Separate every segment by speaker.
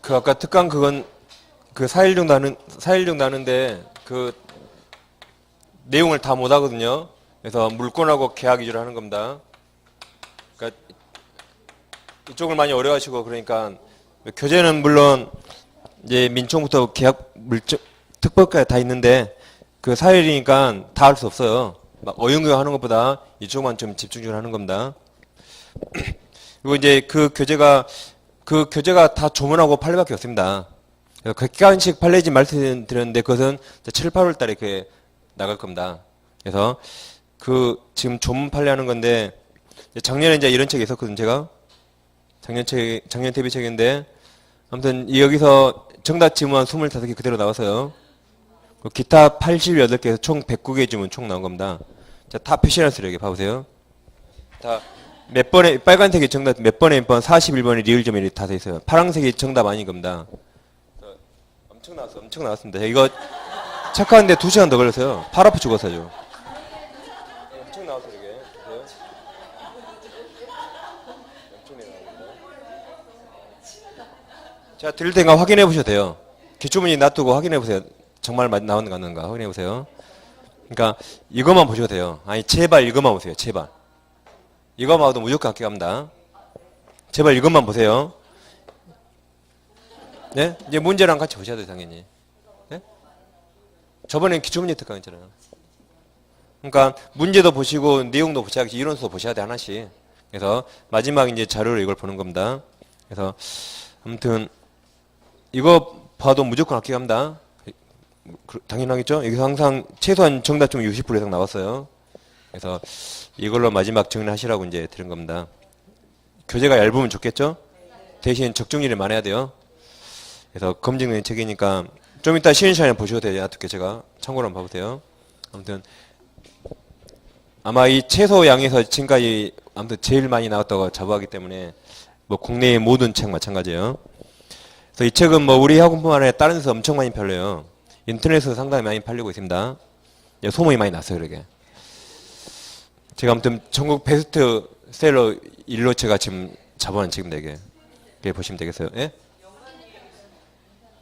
Speaker 1: 그 아까 특강 그건 그 4일 정도 하는데 그 내용을 다 못 하거든요. 그래서 물권하고 계약 위주로 하는 겁니다. 그러니까 이쪽을 많이 어려워하시고 그러니까 교재는 물론 이제 민총부터 계약 물적 특법까지 다 있는데 그 4일이니까 다 할 수 없어요. 막 어영부영 하는 것보다 이쪽만 좀 집중적으로 하는 겁니다. 그리고 이제 그 교재가 다 조문하고 판례밖에 없습니다. 그래서 객관식 판례지 말씀드렸는데 그것은 7, 8월 달에 그 나갈 겁니다. 그래서 그 지금 조문 판례하는 건데 작년에 이제 이런 책이 있었거든요. 제가 작년 데뷔책인데 아무튼 여기서 정답 지문 25개 그대로 나와서요. 기타 88개에서 총 109개 지문 총 나온 겁니다. 자, 다 표시해놨어요. 여기 봐보세요. 다 몇 번에 빨간색이 정답 몇 번에 몇 번 41번에 리을점이 다 돼 있어요. 파란색이 정답 아닌 겁니다. 엄청 나왔습니다. 이거 착각하는데 2시간 더 걸렸어요. 팔 아파 죽었어요. 엄청 나왔어요. 이게 보세요. 엄청 나왔습니다. 제가 드릴 테니까 확인해 보셔도 돼요. 기초문제 놔두고 확인해 보세요. 정말 나오는 거 아닌가 확인해 보세요. 그러니까 이것만 보셔도 돼요. 아니 제발 이것만 보세요. 제발. 이거만 봐도 무조건 합격합니다. 제발 이것만 보세요. 네? 이제 문제랑 같이 보셔야 돼요, 당연히. 네? 저번엔 기초문제 특강했잖아요. 그러니까 문제도 보시고 내용도 보셔야겠지. 이론서도 보셔야 돼, 하나씩. 그래서 마지막 이제 자료로 이걸 보는 겁니다. 그래서 아무튼 이거 봐도 무조건 합격합니다. 당연하겠죠? 여기서 항상 최소한 정답점 60% 이상 나왔어요. 그래서 이걸로 마지막 정리하시라고 이제 드린 겁니다. 교재가 얇으면 좋겠죠? 대신 적중률이 많아야 돼요. 그래서 검증된 책이니까 좀 이따 쉬는 시간에 보셔도 돼요. 어떻게 제가 참고로 한번 봐보세요. 아무튼 아마 이 최소 양에서 지금까지 아무튼 제일 많이 나왔다고 자부하기 때문에 뭐 국내의 모든 책 마찬가지예요. 그래서 이 책은 뭐 우리 학원뿐만 아니라 다른 데서 엄청 많이 팔려요. 인터넷에서 상당히 많이 팔리고 있습니다. 소문이 많이 났어요, 그러게. 제가 아무튼 전국 베스트셀러 1로 제가 지금 자본한 책입니다, 이게. 이렇게 보시면 되겠어요. 예?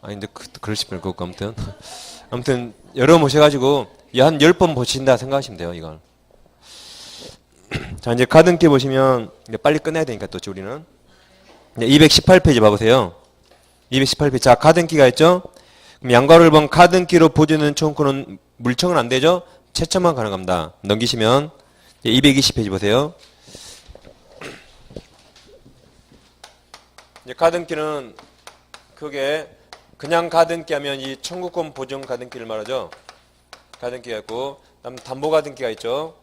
Speaker 1: 아니, 근데 그러시면 그거 아무튼. 아무튼, 여러 번 보셔가지고, 한 10번 보신다 생각하시면 돼요, 이걸. 자, 이제 가등기 보시면, 이제 빨리 끝내야 되니까 또 우리는. 218페이지 봐보세요. 218페이지. 자, 가등기가 있죠? 그럼 양괄호 1번 가등기로 보여주는 청구는 물청은 안 되죠? 채점만 가능합니다. 넘기시면 220페이지 보세요. 이제 가등기는 그게 그냥 가등기 하면 이 청구권 보증 가등기를 말하죠. 가등기가 있고 그다음 담보 가등기가 있죠.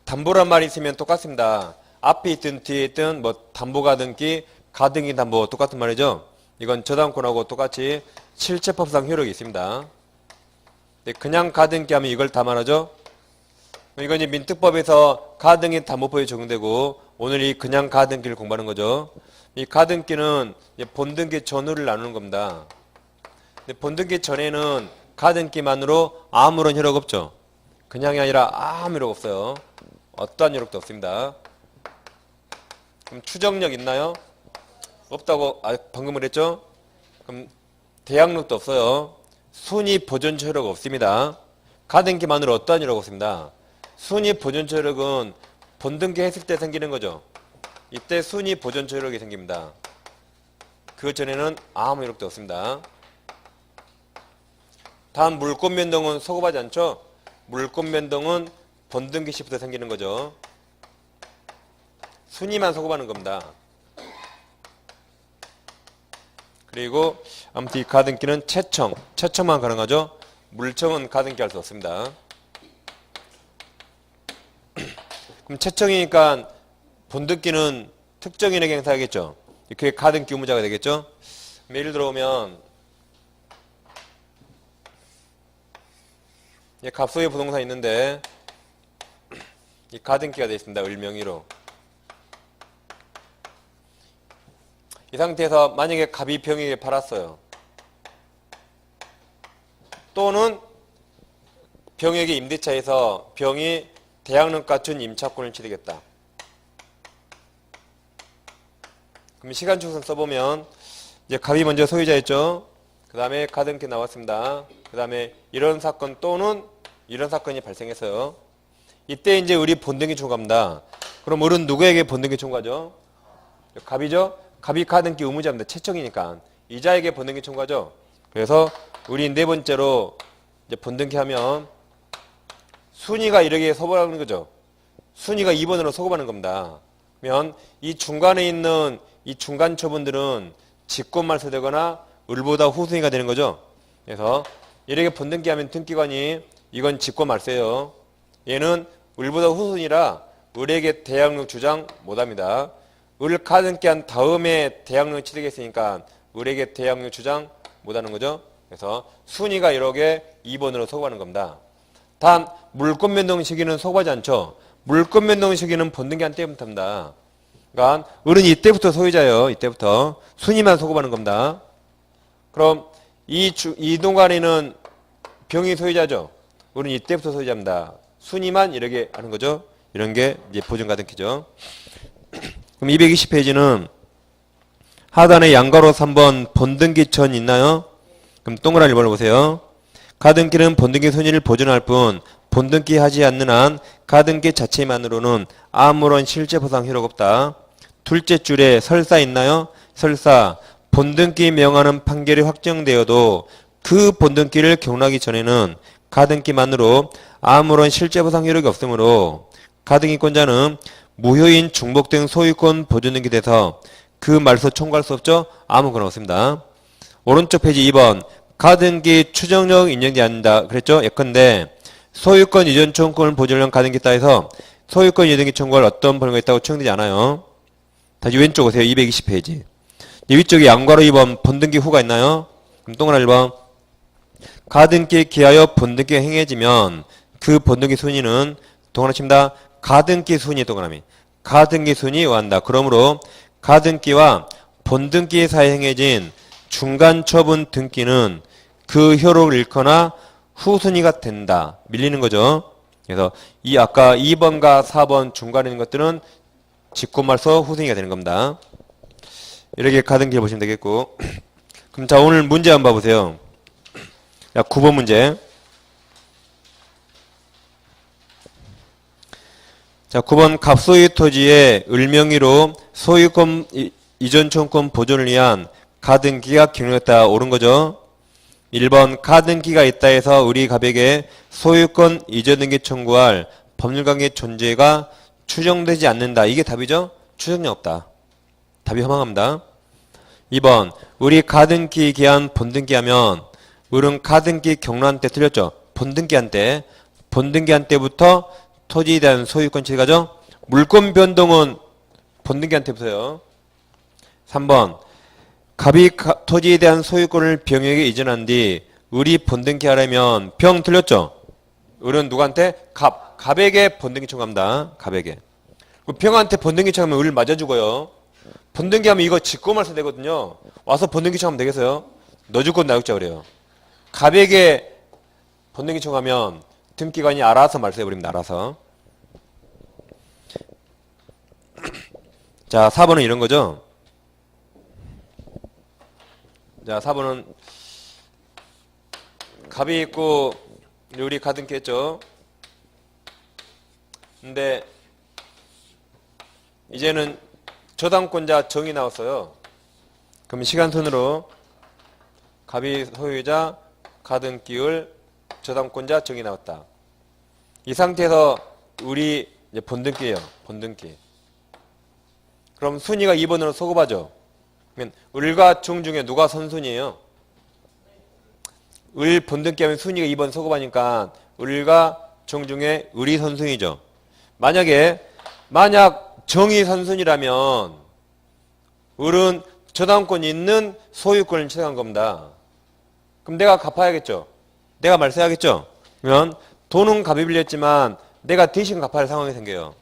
Speaker 1: 담보란 말이 있으면 똑같습니다. 앞에 있든 뒤에 있든 뭐 담보 가등기, 가등기 담보 똑같은 말이죠. 이건 저당권하고 똑같이 실체법상 효력이 있습니다. 그냥 가등기 하면 이걸 다 말하죠. 이건 이제 민특법에서 가등기 담보법이 적용되고 오늘 이 그냥 가등기를 공부하는 거죠. 이 가등기는 본등기 전후를 나누는 겁니다. 근데 본등기 전에는 가등기만으로 아무런 효력 없죠. 그냥이 아니라 아무 효력 없어요. 어떠한 효력도 없습니다. 그럼 추정력 있나요? 없다고 방금 그랬죠? 그럼 대항력도 없어요. 순위 보존 효력 없습니다. 가등기만으로 어떠한 효력 없습니다. 순위 보존 효력은 본등기 했을 때 생기는 거죠. 이때 순위 보존 효력이 생깁니다. 그 전에는 아무 효력도 없습니다. 다음 물권 변동은 소급하지 않죠? 물권 변동은 본등기 시부터 생기는 거죠. 순위만 소급하는 겁니다. 그리고 아무튼 이 가등기는 채청만 가능하죠. 물청은 가등기 할 수 없습니다. 그럼 채청이니까 본등기는 특정인에게 행사하겠죠. 그게 가등기 의무자가 되겠죠. 예를 들어오면 갑소의 부동산 있는데 이 가등기가 되어 있습니다. 을명의로. 이 상태에서 만약에 갑이 병에게 팔았어요. 또는 병에게 임대차에서 병이 대항력 갖춘 임차권을 취득했다. 그럼 시간 축선 써보면 이제 갑이 먼저 소유자였죠. 그 다음에 가등기 나왔습니다. 그 다음에 이런 사건 또는 이런 사건이 발생했어요. 이때 이제 우리 본등기 총괄입니다. 그럼 을은 누구에게 본등기 총괄죠? 갑이죠? 갑이 가등기 의무자입니다. 채청이니까. 이자에게 본등기 총괄죠. 그래서 우리 네 번째로 이제 본등기 하면 순위가 이렇게 서고하는 거죠. 순위가 2번으로 서고하는 겁니다. 그러면 이 중간에 있는 이 중간 처분들은 직권말소되거나 을보다 후순위가 되는 거죠. 그래서 이렇게 본등기 하면 등기관이 이건 직권말소예요. 얘는 을보다 후순위라 을에게 대항력 주장 못합니다. 을 가등기한 다음에 대항력 치르겠으니까 을에게 대항력 주장 못하는 거죠. 그래서 순위가 이렇게 2번으로 서고하는 겁니다. 단 물권 변동 시기는 서고하지 않죠. 물권 변동 시기는 본등기한 때부터 합니다. 그러니까 을은 이때부터 소유자예요. 이때부터 순위만 서고하는 겁니다. 그럼 이 동간에는 병이 소유자죠. 을은 이때부터 소유자입니다. 순위만 이렇게 하는 거죠. 이런 게 이제 보증가등기죠. 그럼 220페이지는 하단에 양가로 3번 본등기 전 있나요? 그럼 동그라미 1번을 보세요. 가등기는 본등기 순위를 보존할 뿐 본등기 하지 않는 한 가등기 자체만으로는 아무런 실제 보상 효력 없다. 둘째 줄에 설사 있나요? 설사 본등기 명하는 판결이 확정되어도 그 본등기를 경락하기 전에는 가등기만으로 아무런 실제 보상 효력이 없으므로 가등기권자는 무효인 중복된 소유권 보존등기 돼서 그 말소 청구할 수 없죠? 아무거나 없습니다. 오른쪽 페이지 2번 가등기 추정력 인정되지 않는다 그랬죠? 예컨대 소유권 이전 청구권을 보존하는 가등기 따라서 소유권 이전등기 청구할 어떤 벌금이 있다고 추정되지 않아요. 다시 왼쪽 오세요. 220페이지. 위쪽에 양괄호 2번 본등기 후가 있나요? 그럼 동그라미 1번 가등기에 기하여 본등기가 행해지면 그 본등기 순위는 동그라미 칩니다. 가등기 순위 동그라미 가등기 순위 의한다. 그러므로 가등기와 본등기 사이에 행해진 중간 처분 등기는 그 효력을 잃거나 후순위가 된다. 밀리는 거죠. 그래서 이 아까 2번과 4번 중간에 있는 것들은 직권말소 후순위가 되는 겁니다. 이렇게 가등기를 보시면 되겠고. 그럼 자 오늘 문제 한번 봐보세요. 자 9번 문제. 자 9번 갑소유 토지의 을명의로 소유권 이전 청구권 보존을 위한 가등기가 경락했다. 옳은 거죠. 1번 가등기가 있다 해서 우리 갑에게 소유권 이전 등기 청구할 법률관계 존재가 추정되지 않는다. 이게 답이죠? 추정력 없다. 답이 허망합니다. 2번 우리 가등기 기한 본등기하면 을은 가등기 경로한 때 틀렸죠? 본등기한 때. 본등기한 때부터 토지에 대한 소유권 취득하죠? 물권 변동은 본등기한 때부터요. 3번 갑이 토지에 대한 소유권을 병에게 이전한 뒤 을이 본등기 하려면 병 틀렸죠? 을은 누구한테? 갑에게 본등기 청구합니다. 갑에게. 병한테 본등기 청구하면 을 맞아 죽어요. 본등기 하면 이거 직권말소 되거든요. 와서 본등기 청구하면 되겠어요? 너 죽고 나 죽자 그래요. 갑에게 본등기 청구하면 등기관이 알아서 말소해버립니다. 알아서. 자 4번은 이런 거죠. 자 4번은 갑이 있고 을이 가등기 했죠. 근데 이제는 저당권자 정이 나왔어요. 그럼 시간순으로 갑이 소유자 가등기을 저당권자 정이 나왔다. 이 상태에서 우리 이제 본등기예요. 본등기. 그럼 순위가 2번으로 소급하죠. 그러면 을과 정 중에 누가 선순위예요? 을 본등기 하면 순위가 2번 소급하니까 을과 정 중에 을이 선순위죠. 만약 정이 선순위라면 을은 저당권이 있는 소유권을 취득한 겁니다. 그럼 내가 갚아야겠죠. 내가 말세야겠죠. 그러면 돈은 갑이 빌렸지만 내가 대신 갚아야 할 상황이 생겨요.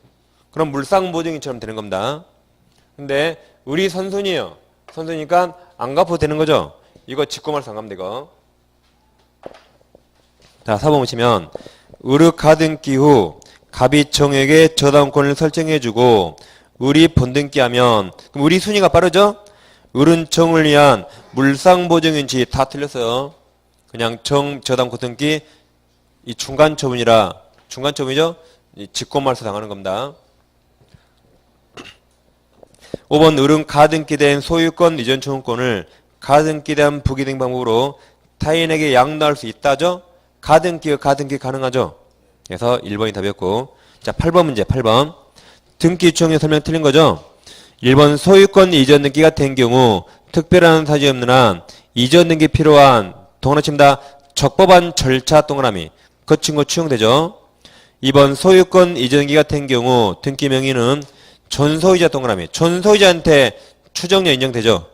Speaker 1: 그럼 물상보증인처럼 되는 겁니다. 근데 을이 선순위예요. 선순위니까 안 갚아도 되는 거죠. 이거 직권말소 안 갚니다. 이거. 자 4번 보시면 을의 가등기 후 갑이 정에게 저당권을 설정해주고 을이 본등기하면 그럼 을이 순위가 빠르죠? 을은 정을 위한 물상보증인지 다 틀렸어요. 그냥 정, 저당, 고등기 이 중간 처분이라 중간 처분이죠. 직권말소 당하는 겁니다. 5번 을은 가등기된 소유권 이전 청구권을 가등기된 부기등 방법으로 타인에게 양도할 수 있다죠. 가등기 가능하죠. 그래서 1번이 답이었고, 자 8번 문제 8번 등기 추정의 설명 틀린 거죠. 1번 소유권 이전 등기가 된 경우 특별한 사정이 없는 한 이전 등기 필요한 동그라미 칩니다. 적법한 절차 동그라미 거친 거 추정되죠. 2번 소유권 이전 등기가 된 경우 등기 명의는 전소유자 동그라미 전소유자한테 추정료 인정되죠.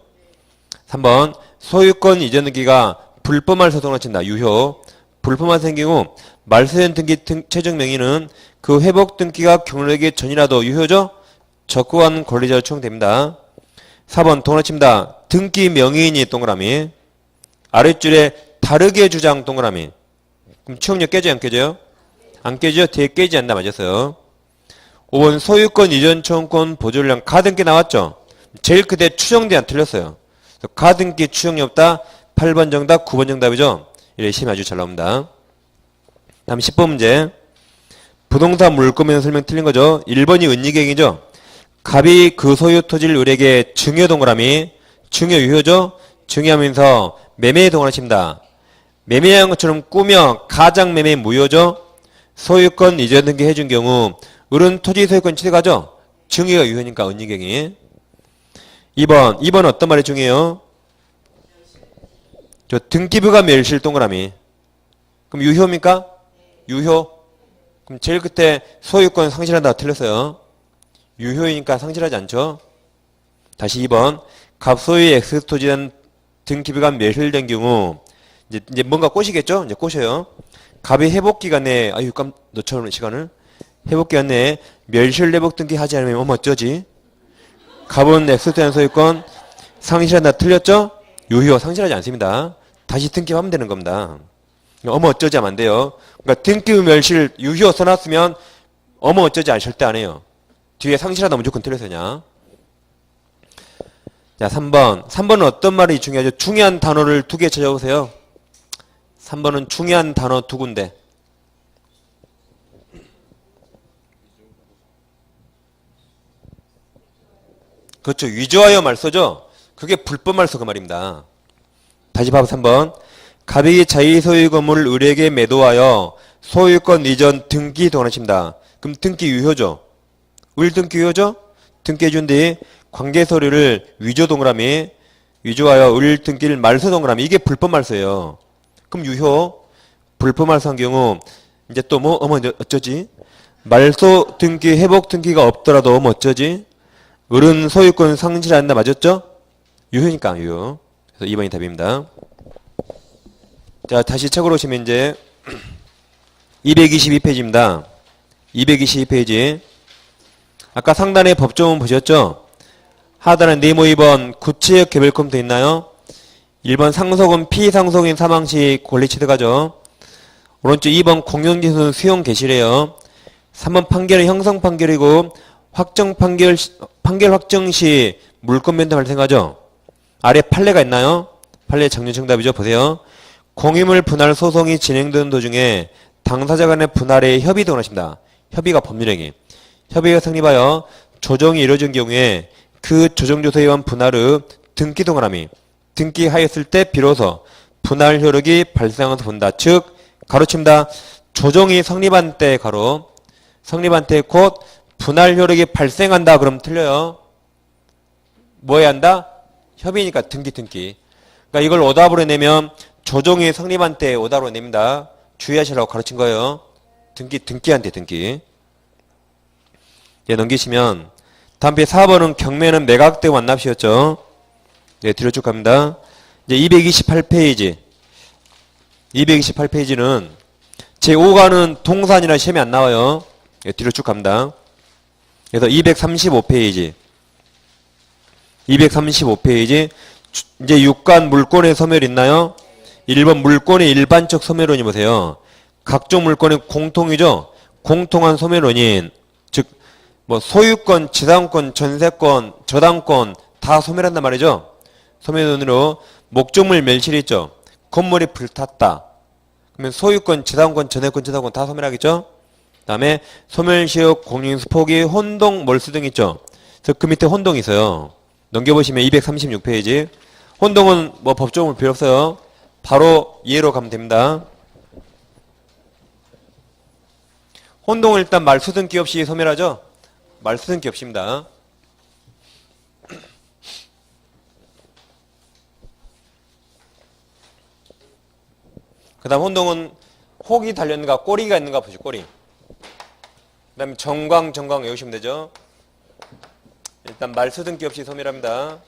Speaker 1: 3번 소유권 이전 등기가 불법 말소 동그라미 친다. 유효 불법만 생긴 경우 말소된 등기 최종 명의는 그 회복 등기가 경로되기 전이라도 유효죠. 적고한 권리자로 추정됩니다. 4번 동그라미 칩니다. 등기 명의인이 동그라미 아랫줄에 다르게 주장 동그라미 그럼 추정력 깨져요 안 깨져요? 안 깨져 뒤에 깨지지 않나 맞았어요. 5번 소유권 이전 청구권 보존량 가등기 나왔죠. 제일 끝에 추정돼 안 틀렸어요. 가등기 추정이 없다. 8번 정답 9번 정답이죠. 이래 시험이 아주 잘 나옵니다. 다음 10번 문제 부동산 물권면 설명 틀린 거죠. 1번이 은닉행위죠. 갑이 그 소유 토지를 을에게 증여 동그라미 증여 유효죠. 증여하면서 매매 동그라미 칩니다. 매매한 것처럼 꾸며 가장 매매 무효죠. 소유권 이전 등기 해준 경우 을은 토지 소유권 취득하죠. 증여가 유효니까 은닉행위. 2번 어떤 말이 중요해요? 저 등기부가 멸실 동그라미 그럼 유효입니까? 유효. 그럼 제일 끝에 소유권 상실한다 틀렸어요. 유효이니까 상실하지 않죠. 다시 2번 갑소유의 X토지에 대한 등기부가 멸실된 경우 이제 뭔가 꼬시겠죠? 이제 꼬셔요. 갑이 회복기간 내에 아유 너처럼 시간을 회복기간 내에 멸실 회복 등기 하지 않으면 어쩌지? 갑은 X토지에 대한 소유권 상실한다 틀렸죠? 유효 상실하지 않습니다. 다시 등기하면 되는 겁니다. 어쩌지 하면 안 돼요. 그러니까 등기부 멸실 유효 써놨으면 어쩌지 절대 안 해요. 뒤에 상실하다 무조건 틀렸으냐. 자 3번은 어떤 말이 중요하죠? 중요한 단어를 2개 찾아보세요. 3번은 중요한 단어 2군데. 그렇죠. 위조하여 말소죠. 그게 불법 말소 그 말입니다. 다시 봐봐 3번. 갑이 자기 소유 건물을 을에게 매도하여 소유권 이전 등기 동원을 칩니다. 그럼 등기 유효죠. 을 등기 유효죠. 등기해준 뒤 관계 서류를 위조 동그라미 위조하여 을 등기를 말소 동그라미 이게 불법 말소예요. 그럼 유효. 불법 말소한 경우 이제 또 어쩌지? 말소 등기 회복 등기가 없더라도 어쩌지? 을은 소유권 상실한다 맞았죠? 유효니까 유효. 그래서 2번이 답입니다. 자 다시 책으로 오시면 이제 222페이지입니다. 222페이지 아까 상단에 법조문 보셨죠? 하단에 네모 2번 구체적 개별 컴퓨터 있나요? 1번 상속은 피상속인 사망 시 권리 취득하죠. 오른쪽 2번 공용기술은 수용 개시래요. 3번 판결은 형성 판결이고 판결 확정 시 물권 변동 발생하죠. 아래 판례가 있나요? 판례 정리 정답이죠. 보세요. 공유물 분할 소송이 진행되는 도중에 당사자 간의 분할에 협의 등을 하십니다. 협의가 법률행위. 협의가 성립하여 조정이 이루어진 경우에 그 조정조서에 의한 분할의 등기 동그라미 등기하였을 때 비로소 분할 효력이 발생해서 본다. 즉 가로칩니다. 조정이 성립한 때 가로 성립한 때 곧 분할 효력이 발생한다. 그럼 틀려요. 뭐 해야 한다? 협의니까 등기. 그러니까 이걸 오답으로 내면 조정이 성립한 때 오답으로 냅니다. 주의하시라고 가르친 거예요. 등기한테 등기. 예, 넘기시면 다음 페이지 4번은 경매는 매각되고 완납시였죠. 네, 뒤로 쭉 갑니다. 이제 228페이지. 228페이지는 제5과는 동산이라 시험이 안 나와요. 네, 뒤로 쭉 갑니다. 그래서 235페이지. 235페이지. 이제 6간 물권의 소멸 있나요? 1번 물권의 일반적 소멸원이 보세요. 각종 물권의 공통이죠. 공통한 소멸원인 즉 소유권, 지상권, 전세권, 저당권 다 소멸한단 말이죠. 소멸운으로 목적물 멸실이 있죠. 건물이 불탔다. 그러면 소유권, 재산권, 전해권, 재산권 다 소멸하겠죠. 다음에 소멸시효, 공인수 포기, 혼동, 몰수 등 있죠. 그 밑에 혼동이 있어요. 넘겨보시면 236페이지. 혼동은 뭐 법적으로 필요 없어요. 바로 예로 가면 됩니다. 혼동은 일단 말수등기 없이 소멸하죠. 말수등기 없입니다. 그 다음 혼동은 혹이 달렸는가 꼬리가 있는가 보죠. 꼬리. 그 다음에 정광 외우시면 되죠. 일단 말수등기 없이 소멸합니다.